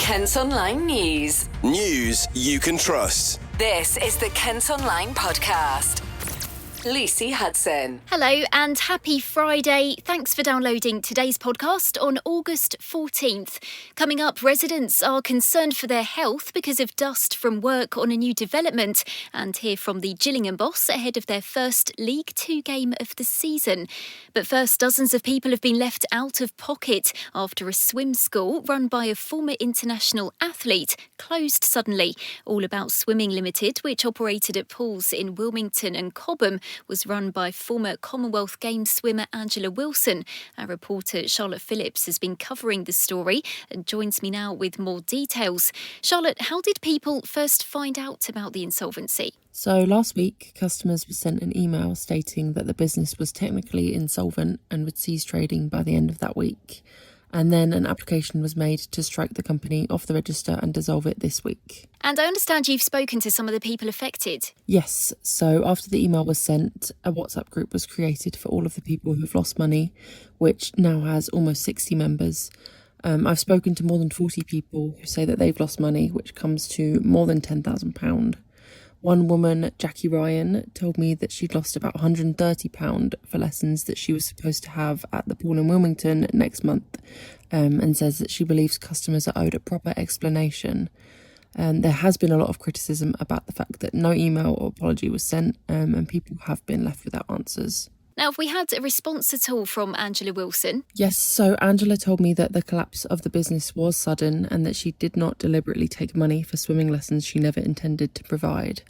Kent Online News. News you can trust. This is the Kent Online Podcast. Lucy Hudson. Hello and happy Friday. Thanks for downloading today's podcast on August 14th. Coming up, residents are concerned for their health because of dust from work on a new development, and hear from the Gillingham boss ahead of their first League Two game of the season. But first, dozens of people have been left out of pocket after a swim school run by a former international athlete closed suddenly. All About Swimming Ltd, which operated at pools in Wilmington and Cobham, was run by former Commonwealth Games swimmer Angela Wilson. Our reporter Charlotte Phillips has been covering the story and joins me now with more details. Charlotte, how did people first find out about the insolvency? So last week, customers were sent an email stating that the business was technically insolvent and would cease trading by the end of that week. And then an application was made to strike the company off the register and dissolve it this week. And I understand you've spoken to some of the people affected. Yes, so after the email was sent, a WhatsApp group was created for all of the people who've lost money, which now has almost 60 members. I've spoken to more than 40 people who say that they've lost money, which comes to more than £10,000. One woman, Jackie Ryan, told me that she'd lost about £130 for lessons that she was supposed to have at the pool in Wilmington next month, and says that she believes customers are owed a proper explanation. There has been a lot of criticism about the fact that no email or apology was sent, and people have been left without answers. Now, have we had a response at all from Angela Wilson? Yes, so Angela told me that the collapse of the business was sudden and that she did not deliberately take money for swimming lessons she never intended to provide.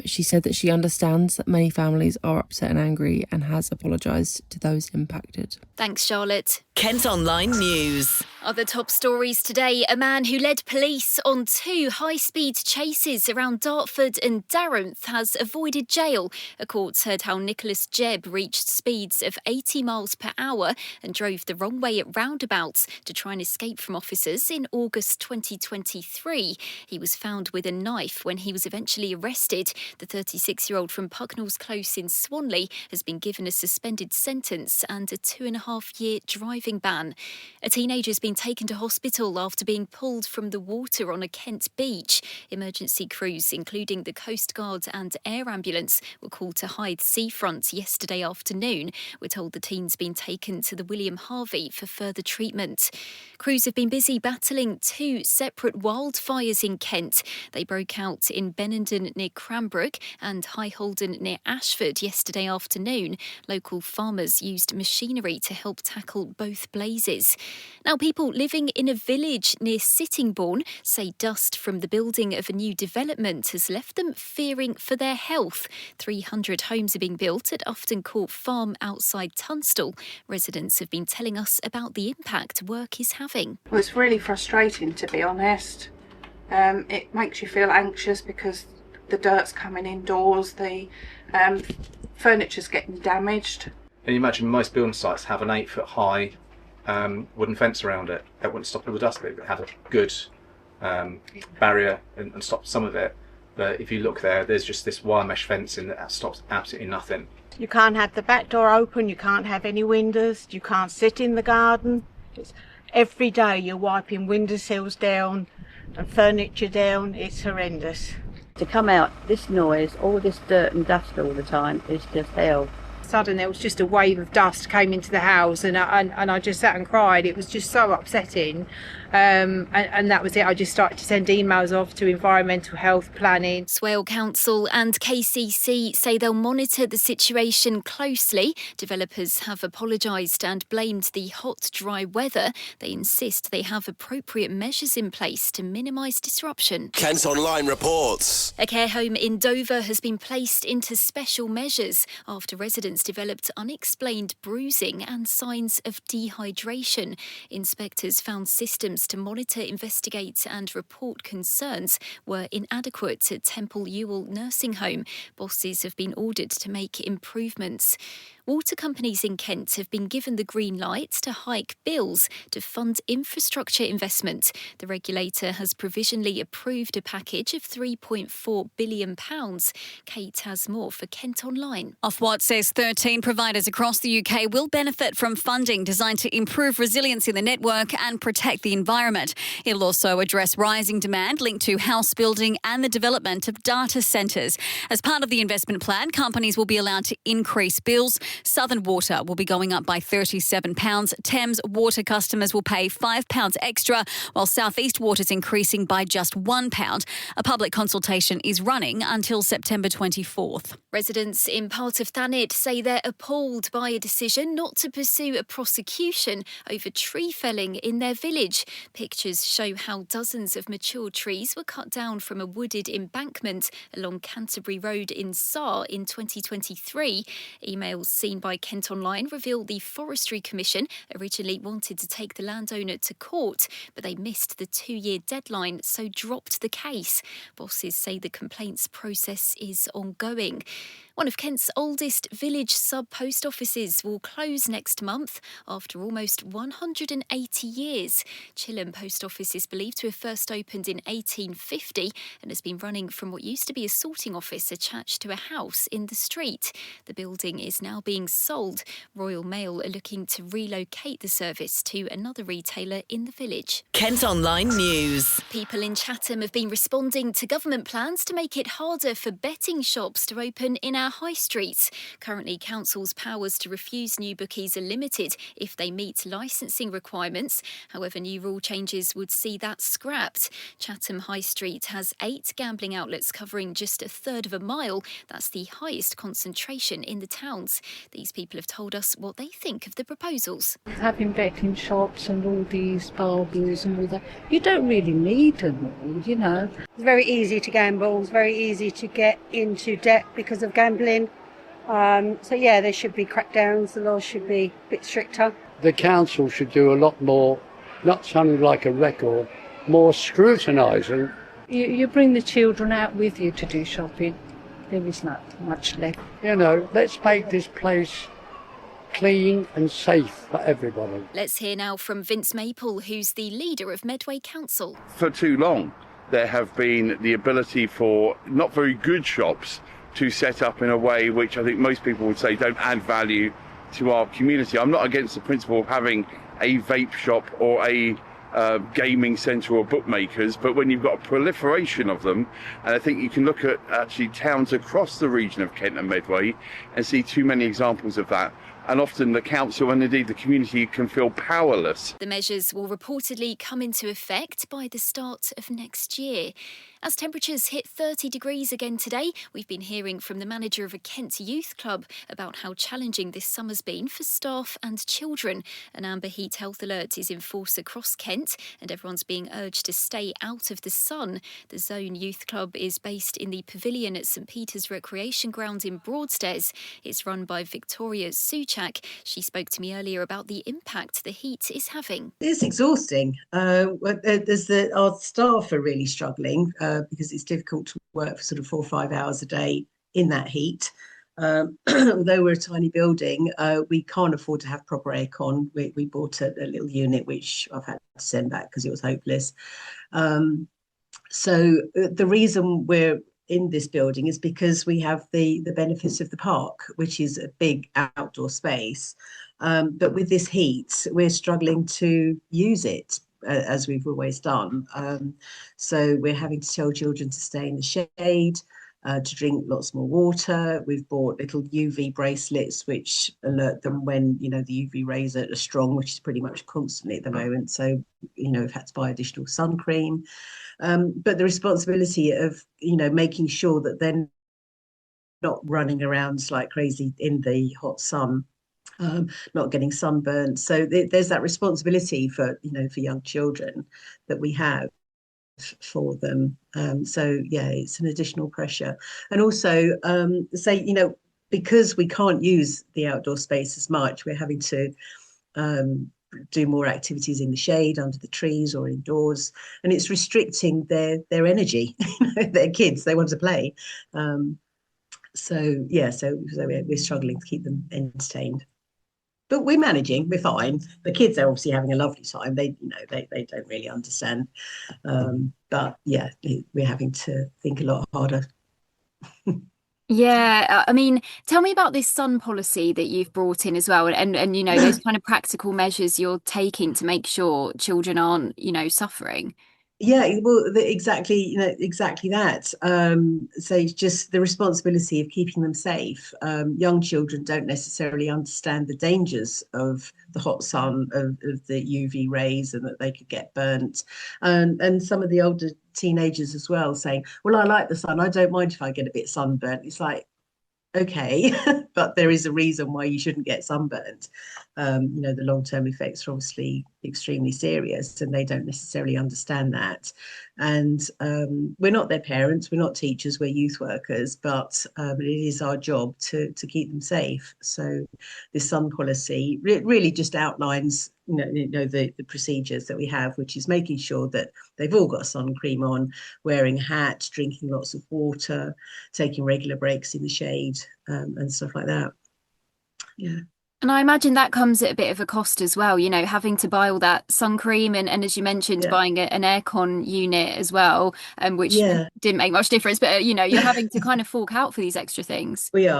She said that she understands that many families are upset and angry and has apologised to those impacted. Thanks, Charlotte. Kent Online News. Other top stories today. A man who led police on 2 high-speed chases around Dartford and Dartmouth has avoided jail. A court heard how Nicholas Jebb reached speeds of 80 miles per hour and drove the wrong way at roundabouts to try and escape from officers in August 2023. He was found with a knife when he was eventually arrested. The 36-year-old from Pucknall's Close in Swanley has been given a suspended sentence and a 2.5-year driving ban. A teenager has been taken to hospital after being pulled from the water on a Kent beach. Emergency crews, including the Coast Guard and air ambulance, were called to Hythe seafront yesterday afternoon. We're told the teen's been taken to the William Harvey for further treatment. Crews have been busy battling 2 separate wildfires in Kent. They broke out in Benenden near Cranbrook and High Holden near Ashford yesterday afternoon. Local farmers used machinery to help tackle both blazes. Now, people living in a village near Sittingbourne say dust from the building of a new development has left them fearing for their health. 300 homes are being built at Ufton Court Farm outside Tunstall. Residents have been telling us about the impact work is having. Well, it's really frustrating, to be honest. It makes you feel anxious because the dirt's coming indoors, the furniture's getting damaged. And you imagine most building sites have an 8-foot high wooden fence around it. That wouldn't stop all the dust, but it would have a good barrier and stop some of it. But if you look there, there's just this wire mesh fencing that stops absolutely nothing. You can't have the back door open, you can't have any windows, you can't sit in the garden. Every day you're wiping windowsills down and furniture down. It's horrendous. To come out, this noise, all this dirt and dust all the time is just hell. Suddenly there was just a wave of dust came into the house and I just sat and cried. It was just so upsetting, and that was it. I just started to send emails off to environmental health planning. Swale Council and KCC say they'll monitor the situation closely. Developers have apologised and blamed the hot, dry weather. They insist they have appropriate measures in place to minimise disruption. Kent Online reports. A care home in Dover has been placed into special measures after residents developed unexplained bruising and signs of dehydration. Inspectors found systems to monitor, investigate and report concerns were inadequate at Temple Ewell Nursing Home. Bosses have been ordered to make improvements. Water companies in Kent have been given the green light to hike bills to fund infrastructure investment. The regulator has provisionally approved a package of £3.4 billion. Kate has more for Kent Online. Ofwat says 13 providers across the UK will benefit from funding designed to improve resilience in the network and protect the environment. It'll also address rising demand linked to house building and the development of data centres. As part of the investment plan, companies will be allowed to increase bills. Southern Water will be going up by £37. Thames Water customers will pay £5 extra, while South East Water's increasing by just £1. A public consultation is running until September 24th. Residents in part of Thanet say they're appalled by a decision not to pursue a prosecution over tree felling in their village. Pictures show how dozens of mature trees were cut down from a wooded embankment along Canterbury Road in Sarr in 2023. Emails seen by Kent Online reveal the Forestry Commission originally wanted to take the landowner to court, but they missed the 2-year deadline, so dropped the case. Bosses say the complaints process is ongoing. One of Kent's oldest village sub-post offices will close next month after almost 180 years. Chilham Post Office is believed to have first opened in 1850 and has been running from what used to be a sorting office attached to a house in the street. The building is now being sold. Royal Mail are looking to relocate the service to another retailer in the village. Kent Online News. People in Chatham have been responding to government plans to make it harder for betting shops to open in our high streets. Currently, councils' powers to refuse new bookies are limited if they meet licensing requirements. However, new rule changes would see that scrapped. Chatham High Street has 8 gambling outlets covering just a third of a mile. That's the highest concentration in the towns. These people have told us what they think of the proposals. Having betting shops and all these barbers and all that, you don't really need them all, you know. It's very easy to gamble, it's very easy to get into debt because of gambling. So yeah, there should be crackdowns, the laws should be a bit stricter. The council should do a lot more, not something like a record, more scrutinising. You bring the children out with you to do shopping. There is not much left. You know, let's make this place clean and safe for everybody. Let's hear now from Vince Maple, who's the leader of Medway Council. For too long, there have been the ability for not very good shops to set up in a way which I think most people would say don't add value to our community. I'm not against the principle of having a vape shop or a gaming centre or bookmakers, but when you've got a proliferation of them, and I think you can look at actually towns across the region of Kent and Medway and see too many examples of that. And often the council and indeed the community can feel powerless. The measures will reportedly come into effect by the start of next year. As temperatures hit 30 degrees again today, we've been hearing from the manager of a Kent youth club about how challenging this summer's been for staff and children. An amber heat health alert is in force across Kent and everyone's being urged to stay out of the sun. The Zone Youth Club is based in the pavilion at St Peter's Recreation Ground in Broadstairs. It's run by Victoria Suchak. She spoke to me earlier about the impact the heat is having. It's exhausting. Our staff are really struggling because it's difficult to work for sort of 4 or 5 hours a day in that heat. Although we're a tiny building, we can't afford to have proper aircon. We bought a little unit which I've had to send back because it was hopeless. So the reason we're in this building is because we have the benefits of the park, which is a big outdoor space. But with this heat, we're struggling to use it as we've always done. So we're having to tell children to stay in the shade, to drink lots more water. We've bought little UV bracelets which alert them when, the UV rays are strong, which is pretty much constantly at the moment. So, we've had to buy additional sun cream. But the responsibility of, making sure that they're not running around like crazy in the hot sun, not getting sunburned. So there's that responsibility for young children that we have for them. So yeah, it's an additional pressure. And also because we can't use the outdoor space as much, we're having to do more activities in the shade, under the trees or indoors, and it's restricting their energy. They're kids, they want to play. So we're struggling to keep them entertained. But we're managing, we're fine. The kids are obviously having a lovely time. They don't really understand. But yeah, we're having to think a lot harder. Yeah, I mean, tell me about this sun policy that you've brought in as well, and those kind of practical measures you're taking to make sure children aren't, suffering. Yeah, well, exactly that. So it's just the responsibility of keeping them safe. Young children don't necessarily understand the dangers of the hot sun, of the UV rays, and that they could get burnt. And some of the older teenagers as well saying, well, I like the sun. I don't mind if I get a bit sunburnt. It's like, okay, but there is a reason why you shouldn't get sunburned. The long-term effects are obviously extremely serious, and they don't necessarily understand that. And we're not their parents, we're not teachers, we're youth workers, but it is our job to keep them safe. So this sun policy really just outlines the procedures that we have, which is making sure that they've all got sun cream on, wearing a hat, drinking lots of water, taking regular breaks in the shade, and stuff like that. Yeah. And I imagine that comes at a bit of a cost as well, having to buy all that sun cream and as you mentioned, buying an aircon unit as well, which didn't make much difference. But, you're having to kind of fork out for these extra things. We've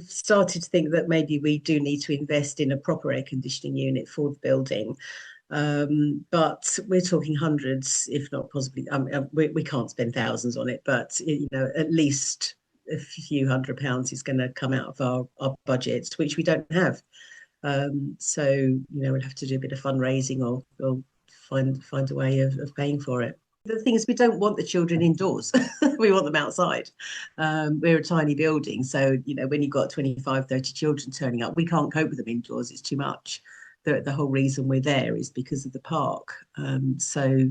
started to think that maybe we do need to invest in a proper air conditioning unit for the building. But we're talking hundreds, if not possibly, we can't spend thousands on it, but, at least a few £100 is going to come out of our budget, which we don't have. So we'll have to do a bit of fundraising or find a way of paying for it. The thing is, we don't want the children indoors. We want them outside. We're a tiny building, so when you've got 25, 30 children turning up, we can't cope with them indoors. It's too much. The whole reason we're there is because of the park. So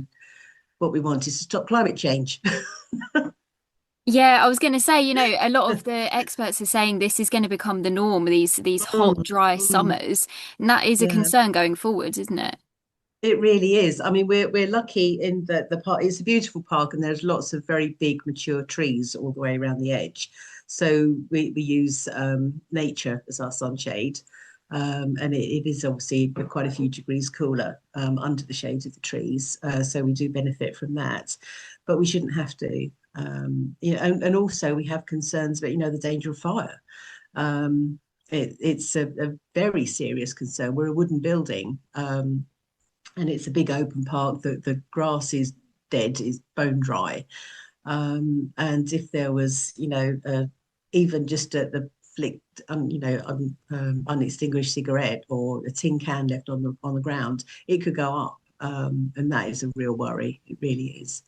what we want is to stop climate change. Yeah, I was going to say, a lot of the experts are saying this is going to become the norm, these hot, dry summers. And that is a concern going forward, isn't it? It really is. I mean, we're lucky in that the park, it's a beautiful park, and there's lots of very big mature trees all the way around the edge. So we use nature as our sunshade. And it is obviously quite a few degrees cooler under the shade of the trees. So we do benefit from that. But we shouldn't have to. And also we have concerns about, the danger of fire. It's a very serious concern. We're a wooden building, and it's a big open park. The grass is dead, is bone dry. And if there was, even just the flicked, unextinguished cigarette or a tin can left on the ground, it could go up, and that is a real worry. It really is.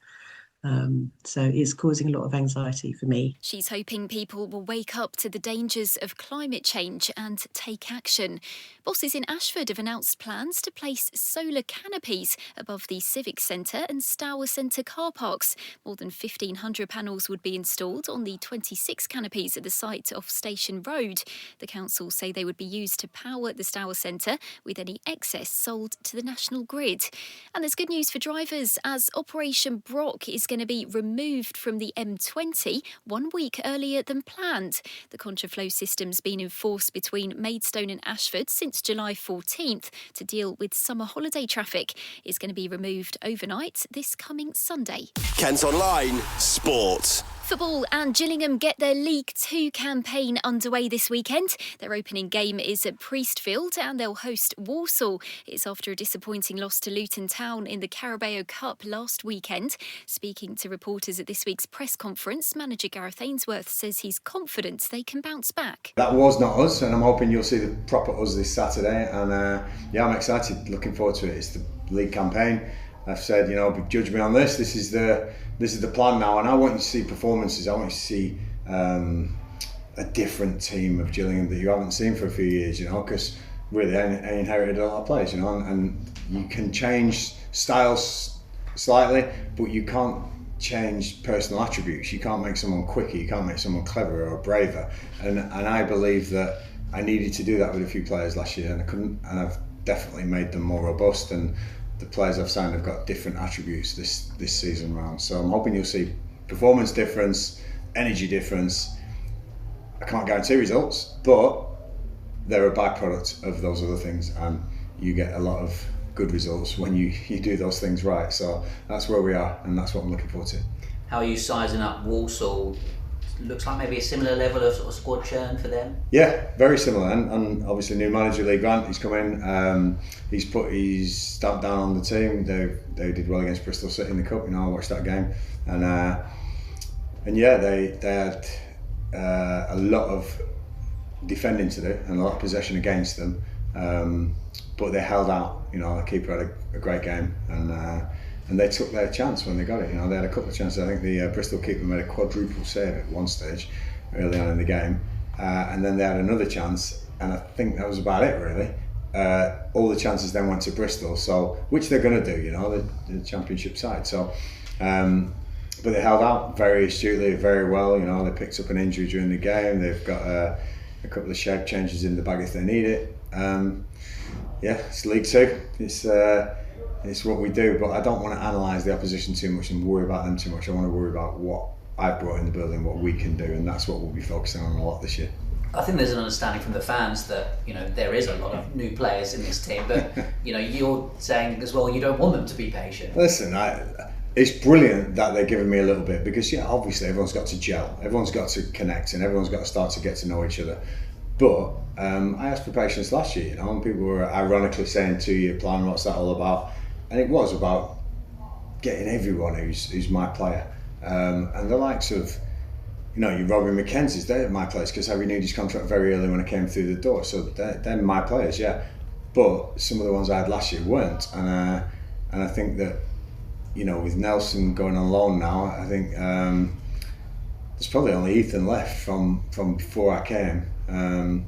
So it's causing a lot of anxiety for me. She's hoping people will wake up to the dangers of climate change and take action. Bosses in Ashford have announced plans to place solar canopies above the Civic Centre and Stour Centre car parks. More than 1,500 panels would be installed on the 26 canopies at the site off Station Road. The council say they would be used to power the Stour Centre, with any excess sold to the national grid. And there's good news for drivers, as Operation Brock is going to be removed from the M20 1 week earlier than planned. The contraflow system's been in force between Maidstone and Ashford since July 14th to deal with summer holiday traffic. It's going to be removed overnight this coming Sunday. Kent Online Sport. Football and Gillingham get their League Two campaign underway this weekend. Their opening game is at Priestfield and they'll host Walsall. It's after a disappointing loss to Luton Town in the Carabao Cup last weekend. Speaking to reporters at this week's press conference, manager Gareth Ainsworth says he's confident they can bounce back. That was not us, and I'm hoping you'll see the proper us this Saturday. And I'm excited, looking forward to it. It's the league campaign. I've said, judge me on this. This is the plan now, and I want you to see performances. I want you to see a different team of Gillingham that you haven't seen for a few years. Because really, I inherited a lot of players. And you can change styles slightly, but you can't change personal attributes. You can't make someone quicker. You can't make someone cleverer or braver. And I believe that I needed to do that with a few players last year, and I couldn't. And I've definitely made them more robust. And the players I've signed have got different attributes this season round. So I'm hoping you'll see performance difference, energy difference. I can't guarantee results, but they're a byproduct of those other things, and you get a lot of good results when you do those things right. So that's where we are, and that's what I'm looking forward to. How are you sizing up Walsall? Looks like maybe a similar level of sort of squad churn for them. Yeah, very similar, and obviously new manager Lee Grant, he's come in. He's put his stamp down on the team. They did well against Bristol City in the cup. I watched that game, and yeah, they had a lot of defending to do and a lot of possession against them, but they held out. The keeper had a great game, and they took their chance when they got it. They had a couple of chances. I think the Bristol keeper made a quadruple save at one stage early on in the game, and then they had another chance, and I think that was about it really. All the chances then went to Bristol, so which they're going to do, the championship side. So, but they held out very astutely, very well. They picked up an injury during the game. They've got a couple of shape changes in the bag if they need it. Yeah, it's League Two. It's what we do, but I don't want to analyse the opposition too much and worry about them too much. I want to worry about what I've brought in the building, what we can do, and that's what we'll be focusing on a lot this year. I think there's an understanding from the fans that there is a lot of new players in this team, but you're saying as well you don't want them to be patient. Listen, it's brilliant that they're giving me a little bit, because obviously everyone's got to gel, everyone's got to connect, and everyone's got to start to get to know each other. But I asked for patience last year, and people were ironically saying 2-year plan, what's that all about? And it was about getting everyone who's my player, and the likes of your Robbie McKenzie's, they're my players because I renewed his contract very early when I came through the door, so they're my players, yeah. But some of the ones I had last year weren't, and I think that with Nelson going on loan now, I think there's probably only Ufton left from before I came, and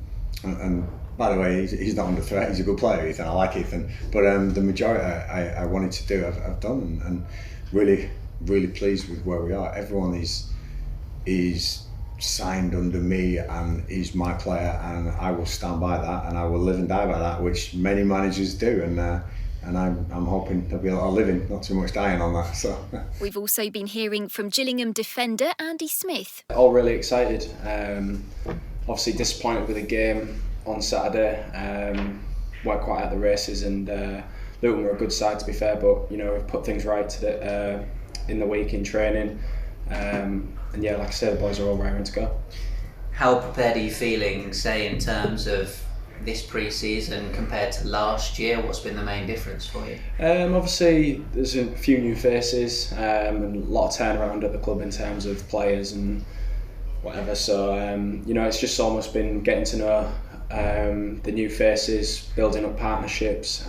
by the way, he's not under threat. He's a good player, Ufton. I like Ufton, but the majority I wanted to do, I've done, and really, really pleased with where we are. Everyone is signed under me and is my player, and I will stand by that, and I will live and die by that, which many managers do, and I'm hoping there'll be a lot of living, not too much dying on that. So we've also been hearing from Gillingham defender Andy Smith. All really excited. Obviously disappointed with the game on Saturday. Weren't quite at the races, and Luton were a good side to be fair, but we've put things right in the week in training. And yeah, like I said, the boys are all raring to go. How prepared are you feeling, say, in terms of this pre-season compared to last year? What's been the main difference for you? Obviously, there's a few new faces and a lot of turnaround at the club in terms of players and whatever. So it's just almost been getting to know the new faces, building up partnerships.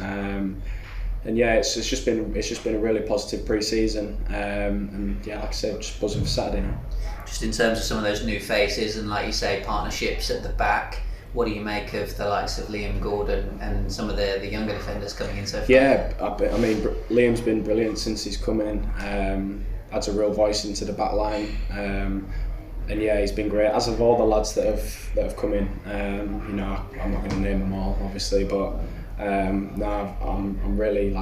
And yeah, it's just been a really positive pre-season, and yeah, like I said, just buzzing for Saturday now. Just in terms of some of those new faces and, like you say, partnerships at the back, what do you make of the likes of Liam Gordon and some of the younger defenders coming in so far? Yeah, I mean, Liam's been brilliant since he's come in. Adds a real voice into the back line, and yeah, he's been great. As of all the lads that have come in, I'm not going to name them all, obviously, but. No, I'm really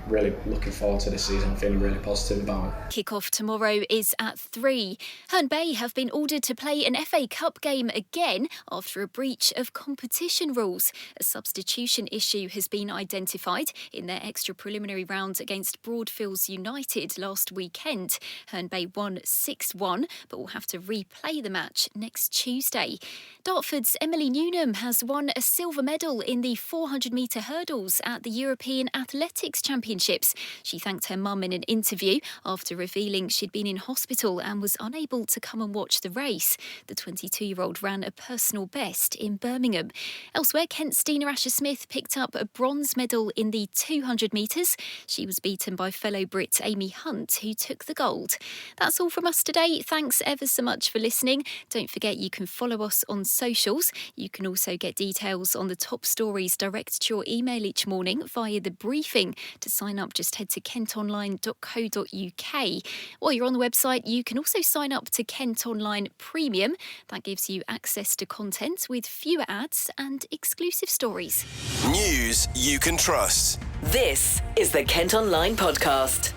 really looking forward to this season. I'm feeling really positive about it. Kick-off tomorrow is at 3. Herne Bay have been ordered to play an FA Cup game again after a breach of competition rules. A substitution issue has been identified in their extra preliminary round against Broadfields United last weekend. Herne Bay won 6-1, but will have to replay the match next Tuesday. Dartford's Emily Newnham has won a silver medal in the 400-metre hurdles at the European Athletics Championships. She thanked her mum in an interview after revealing she'd been in hospital and was unable to come and watch the race. The 22-year-old ran a personal best in Birmingham. Elsewhere, Kent's Dina Asher-Smith picked up a bronze medal in the 200 metres. She was beaten by fellow Brit Amy Hunt, who took the gold. That's all from us today. Thanks ever so much for listening. Don't forget you can follow us on socials. You can also get details on the top stories direct to your email each morning via the briefing. To sign up, just head to kentonline.co.uk. While you're on the website, you can also sign up to Kent Online Premium. That gives you access to content with fewer ads and exclusive stories. News you can trust. This is the Kent Online Podcast.